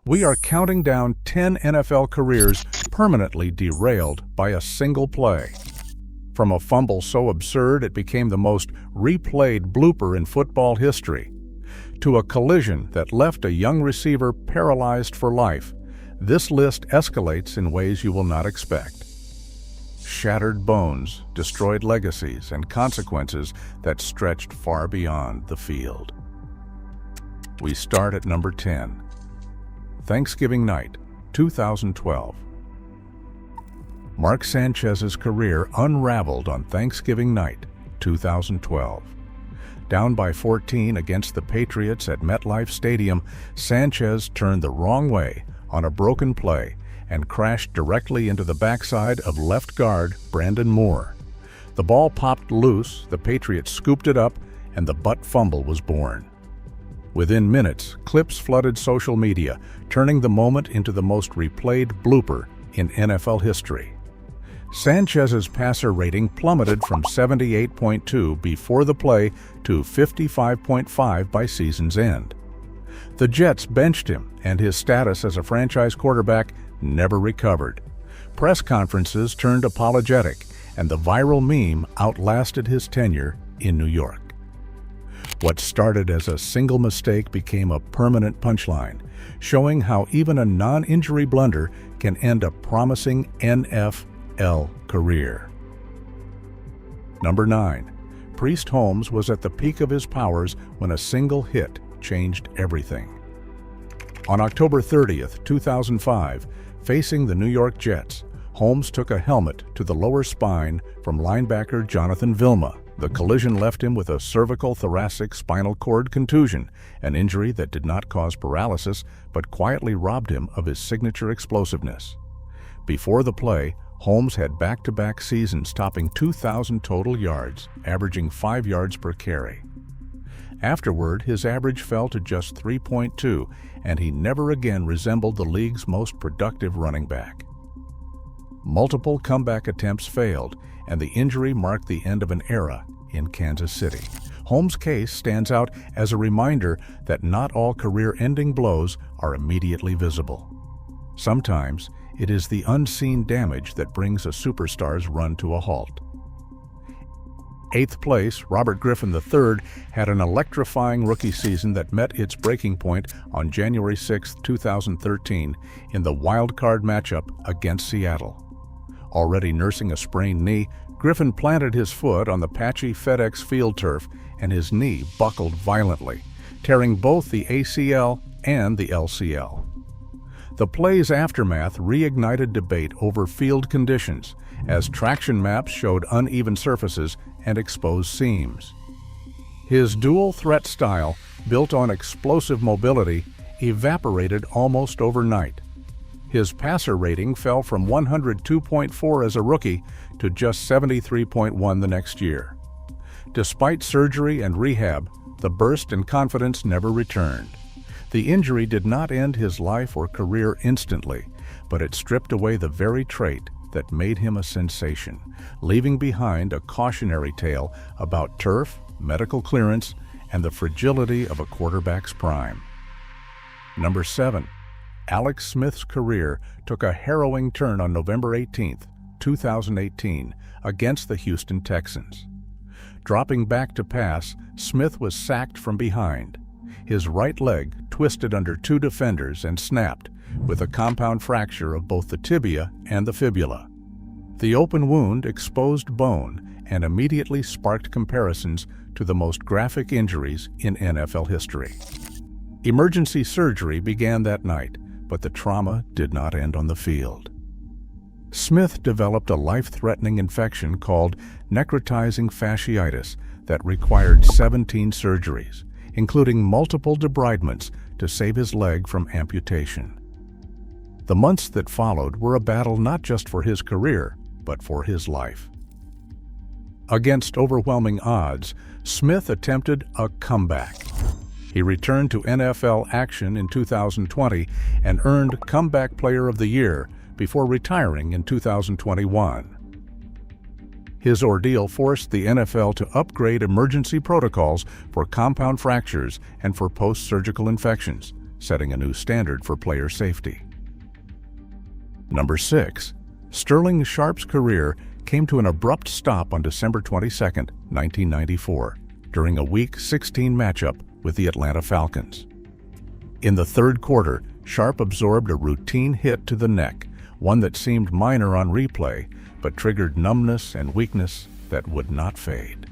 We are counting down 10 NFL careers permanently derailed by a single play. From a fumble so absurd it became the most replayed blooper in football history, to a collision that left a young receiver paralyzed for life, this list escalates in ways you will not expect. Shattered bones, destroyed legacies, and consequences that stretched far beyond the field. We start at number 10. Thanksgiving night, 2012. Mark Sanchez's career unraveled on Thanksgiving night, 2012. Down by 14 against the Patriots at MetLife Stadium, Sanchez turned the wrong way on a broken play and crashed directly into the backside of left guard Brandon Moore. The ball popped loose, the Patriots scooped it up, and the butt fumble was born. Within minutes, clips flooded social media, turning the moment into the most replayed blooper in NFL history. Sanchez's passer rating plummeted from 78.2 before the play to 55.5 by season's end. The Jets benched him, and his status as a franchise quarterback never recovered. Press conferences turned apologetic, and the viral meme outlasted his tenure in New York. What started as a single mistake became a permanent punchline, showing how even a non-injury blunder can end a promising NFL career. Number 9. Priest Holmes was at the peak of his powers when a single hit changed everything. On October 30th, 2005, facing the New York Jets, Holmes took a helmet to the lower spine from linebacker Jonathan Vilma. The collision left him with a cervical thoracic spinal cord contusion, an injury that did not cause paralysis but quietly robbed him of his signature explosiveness. Before the play, Holmes had back-to-back seasons topping 2,000 total yards, averaging 5 yards per carry. Afterward, his average fell to just 3.2, and he never again resembled the league's most productive running back. Multiple comeback attempts failed, and the injury marked the end of an era in Kansas City. Holmes' case stands out as a reminder that not all career-ending blows are immediately visible. Sometimes, it is the unseen damage that brings a superstar's run to a halt. 8th place, Robert Griffin III had an electrifying rookie season that met its breaking point on January 6, 2013, in the wild-card matchup against Seattle. Already nursing a sprained knee, Griffin planted his foot on the patchy FedEx field turf, and his knee buckled violently, tearing both the ACL and the LCL. The play's aftermath reignited debate over field conditions, as traction maps showed uneven surfaces and exposed seams. His dual-threat style, built on explosive mobility, evaporated almost overnight. His passer rating fell from 102.4 as a rookie to just 73.1 the next year. Despite surgery and rehab, the burst in confidence never returned. The injury did not end his life or career instantly, but it stripped away the very trait that made him a sensation, leaving behind a cautionary tale about turf, medical clearance, and the fragility of a quarterback's prime. Number 7. Alex Smith's career took a harrowing turn on November 18, 2018, against the Houston Texans. Dropping back to pass, Smith was sacked from behind. His right leg twisted under 2 defenders and snapped, with a compound fracture of both the tibia and the fibula. The open wound exposed bone and immediately sparked comparisons to the most graphic injuries in NFL history. Emergency surgery began that night, but the trauma did not end on the field. Smith developed a life-threatening infection called necrotizing fasciitis that required 17 surgeries, including multiple debridements to save his leg from amputation. The months that followed were a battle not just for his career, but for his life. Against overwhelming odds, Smith attempted a comeback. He returned to NFL action in 2020 and earned Comeback Player of the Year before retiring in 2021. His ordeal forced the NFL to upgrade emergency protocols for compound fractures and for post-surgical infections, setting a new standard for player safety. Number 6. Sterling Sharpe's career came to an abrupt stop on December 22, 1994, during a Week 16 matchup with the Atlanta Falcons. In the third quarter, Sharpe absorbed a routine hit to the neck, one that seemed minor on replay, but triggered numbness and weakness that would not fade.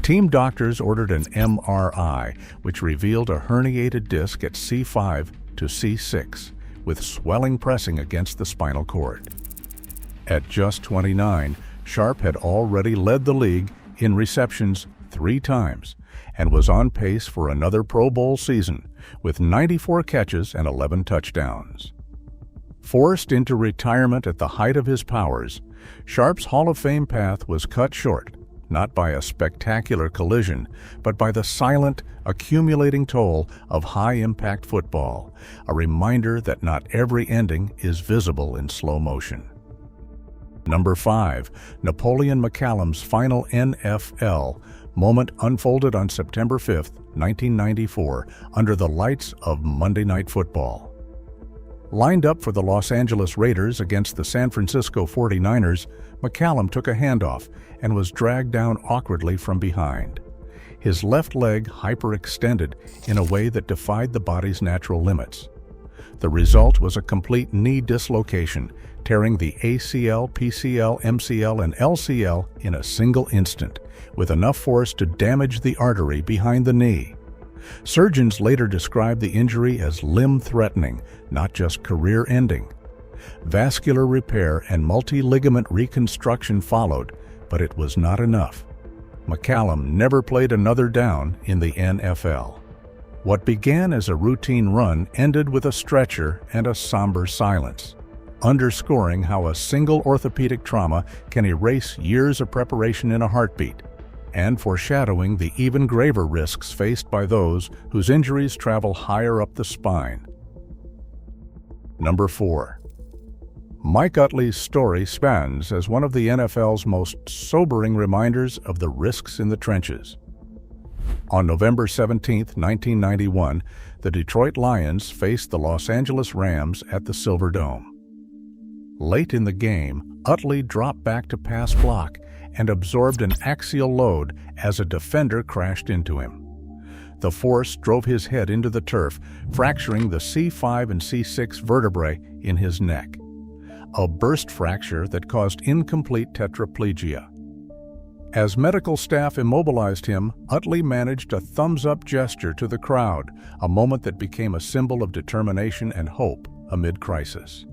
Team doctors ordered an MRI, which revealed a herniated disc at C5 to C6, with swelling pressing against the spinal cord. At just 29, Sharpe had already led the league in receptions 3 times and was on pace for another Pro Bowl season with 94 catches and 11 touchdowns. Forced into retirement at the height of his powers, Sharpe's Hall of Fame path was cut short, not by a spectacular collision, but by the silent, accumulating toll of high-impact football, a reminder that not every ending is visible in slow motion. Number 5. Napoleon McCallum's final NFL moment unfolded on September 5, 1994, under the lights of Monday Night Football. Lined up for the Los Angeles Raiders against the San Francisco 49ers, McCallum took a handoff and was dragged down awkwardly from behind. His left leg hyperextended in a way that defied the body's natural limits. The result was a complete knee dislocation, tearing the ACL, PCL, MCL, and LCL in a single instant, with enough force to damage the artery behind the knee. Surgeons later described the injury as limb-threatening, not just career-ending. Vascular repair and multi-ligament reconstruction followed, but it was not enough. McCallum never played another down in the NFL. What began as a routine run ended with a stretcher and a somber silence, underscoring how a single orthopedic trauma can erase years of preparation in a heartbeat, and foreshadowing the even graver risks faced by those whose injuries travel higher up the spine. Number 4. Mike Utley's story stands as one of the NFL's most sobering reminders of the risks in the trenches. On November 17, 1991, the Detroit Lions faced the Los Angeles Rams at the Silverdome. Late in the game, Utley dropped back to pass block and absorbed an axial load as a defender crashed into him. The force drove his head into the turf, fracturing the C5 and C6 vertebrae in his neck, a burst fracture that caused incomplete tetraplegia. As medical staff immobilized him, Utley managed a thumbs-up gesture to the crowd, a moment that became a symbol of determination and hope amid crisis.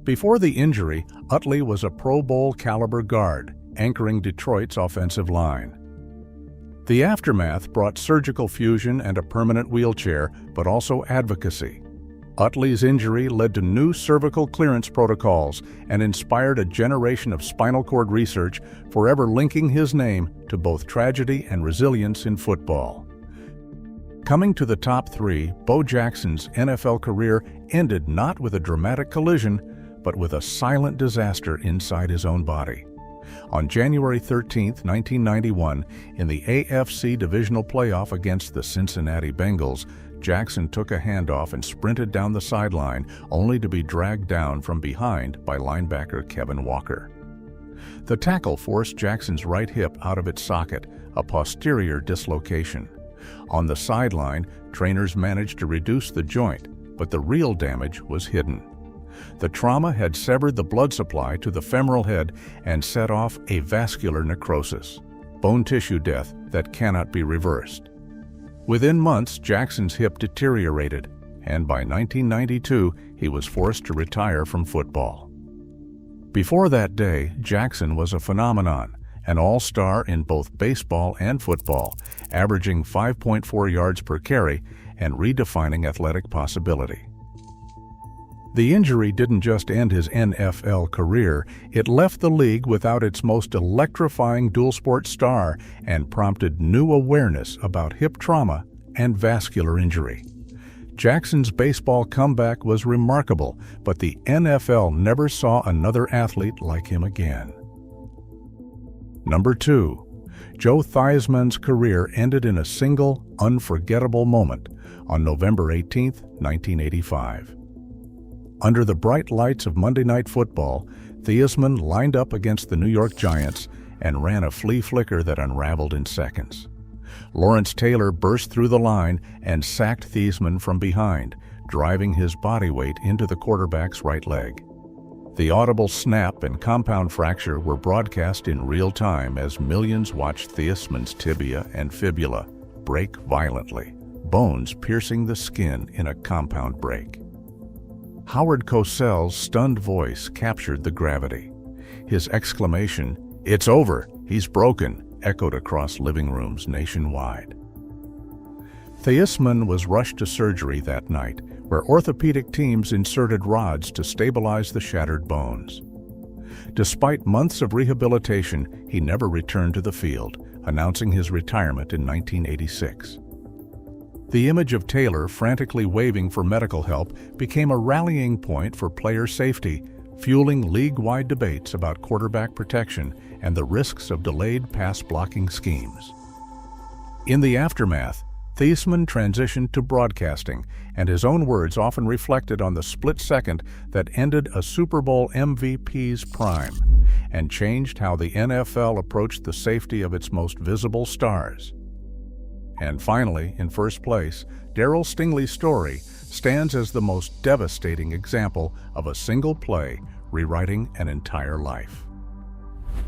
Before the injury, Utley was a Pro Bowl caliber guard, anchoring Detroit's offensive line. The aftermath brought surgical fusion and a permanent wheelchair, but also advocacy. Utley's injury led to new cervical clearance protocols and inspired a generation of spinal cord research, forever linking his name to both tragedy and resilience in football. Coming to the top 3, Bo Jackson's NFL career ended not with a dramatic collision, but with a silent disaster inside his own body. On January 13, 1991, in the AFC divisional playoff against the Cincinnati Bengals, Jackson took a handoff and sprinted down the sideline, only to be dragged down from behind by linebacker Kevin Walker. The tackle forced Jackson's right hip out of its socket, a posterior dislocation. On the sideline, trainers managed to reduce the joint, but the real damage was hidden. The trauma had severed the blood supply to the femoral head and set off a vascular necrosis, bone tissue death that cannot be reversed. Within months, Jackson's hip deteriorated, and by 1992, he was forced to retire from football. Before that day, Jackson was a phenomenon, an all-star in both baseball and football, averaging 5.4 yards per carry and redefining athletic possibility. The injury didn't just end his NFL career, it left the league without its most electrifying dual-sport star and prompted new awareness about hip trauma and vascular injury. Jackson's baseball comeback was remarkable, but the NFL never saw another athlete like him again. Number 2. Joe Theismann's career ended in a single, unforgettable moment on November 18, 1985. Under the bright lights of Monday Night Football, Theismann lined up against the New York Giants and ran a flea flicker that unraveled in seconds. Lawrence Taylor burst through the line and sacked Theismann from behind, driving his body weight into the quarterback's right leg. The audible snap and compound fracture were broadcast in real time as millions watched Theismann's tibia and fibula break violently, bones piercing the skin in a compound break. Howard Cosell's stunned voice captured the gravity. His exclamation, "It's over, he's broken," echoed across living rooms nationwide. Theismann was rushed to surgery that night, where orthopedic teams inserted rods to stabilize the shattered bones. Despite months of rehabilitation, he never returned to the field, announcing his retirement in 1986. The image of Taylor frantically waving for medical help became a rallying point for player safety, fueling league-wide debates about quarterback protection and the risks of delayed pass-blocking schemes. In the aftermath, Theismann transitioned to broadcasting, and his own words often reflected on the split second that ended a Super Bowl MVP's prime and changed how the NFL approached the safety of its most visible stars. And finally, in first place, Darryl Stingley's story stands as the most devastating example of a single play rewriting an entire life.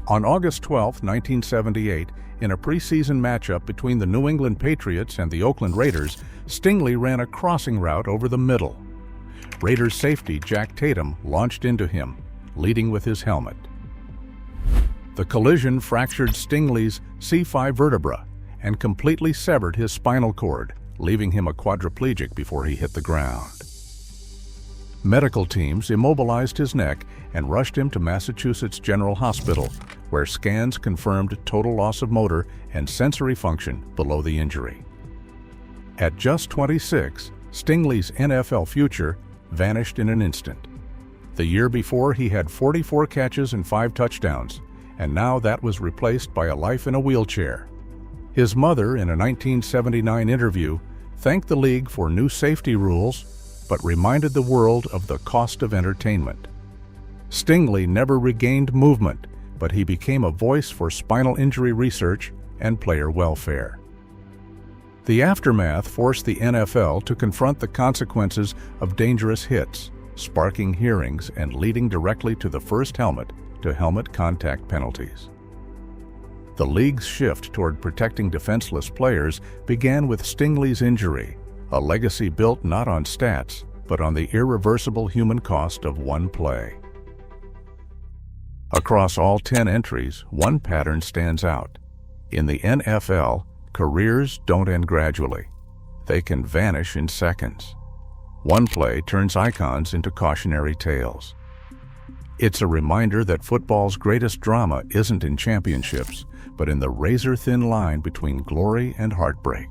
On August 12, 1978, in a preseason matchup between the New England Patriots and the Oakland Raiders, Stingley ran a crossing route over the middle. Raiders safety Jack Tatum launched into him, leading with his helmet. The collision fractured Stingley's C5 vertebra and completely severed his spinal cord, leaving him a quadriplegic before he hit the ground. Medical teams immobilized his neck and rushed him to Massachusetts General Hospital, where scans confirmed total loss of motor and sensory function below the injury. At just 26, Stingley's NFL future vanished in an instant. The year before, he had 44 catches and 5 touchdowns, and now that was replaced by a life in a wheelchair. His mother, in a 1979 interview, thanked the league for new safety rules, but reminded the world of the cost of entertainment. Stingley never regained movement, but he became a voice for spinal injury research and player welfare. The aftermath forced the NFL to confront the consequences of dangerous hits, sparking hearings and leading directly to the first helmet-to-helmet contact penalties. The league's shift toward protecting defenseless players began with Stingley's injury, a legacy built not on stats, but on the irreversible human cost of one play. Across all 10 entries, one pattern stands out. In the NFL, careers don't end gradually. They can vanish in seconds. One play turns icons into cautionary tales. It's a reminder that football's greatest drama isn't in championships, but in the razor-thin line between glory and heartbreak.